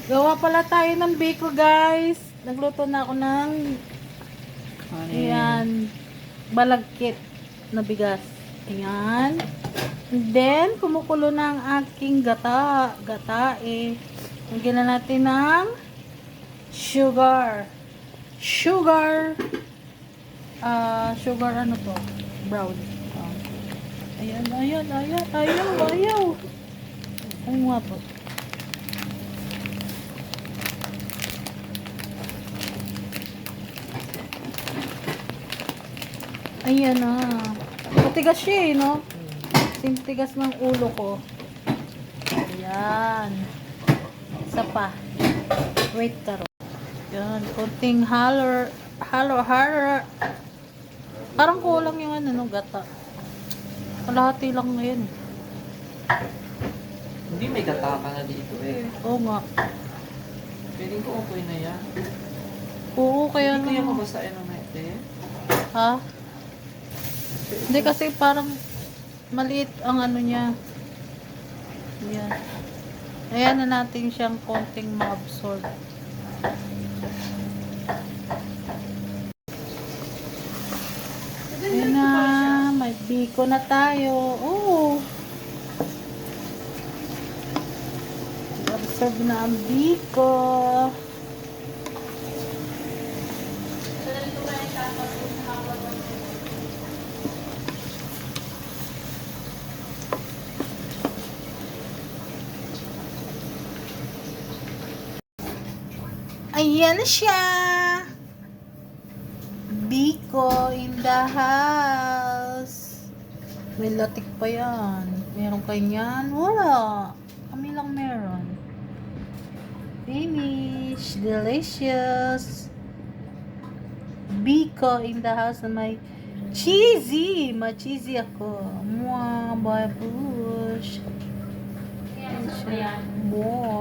Gawa pala tayo ng biko, guys. Nagluto na ako ng ayan, balagkit na bigas. Ayan. And then, kumukulo na ang aking gata. Lagyan na natin ng sugar. Sugar ano to? Brown. Ayan. Ayaw. Ay nga po. Ayan na. Matigas siya no? Tigas ng ulo ko. Ayan. Isa pa. Wait karo. Ayan. Konting halo. Parang kulang yung ano, gata. Kalahati lang ngayon. Hindi may gata ka na dito eh. Oo nga. Feeling ko okay na yan. Oo, kaya Hindi kaya na. mabasain ng ete. Ha? Hindi kasi parang maliit ang ano niya. Ayan. Ayan na natin siyang konting ma-absorb. Ayan na. May biko na tayo. Oo. Absorb na ang biko. Ayan na siya. Biko in the house. May latik pa yan. Meron kanyan? Wala. Kami lang meron. Finish. Delicious. Biko in the house na may cheesy. Ma-cheesy ako. Mwah, babush. Ayan siya. Mwah.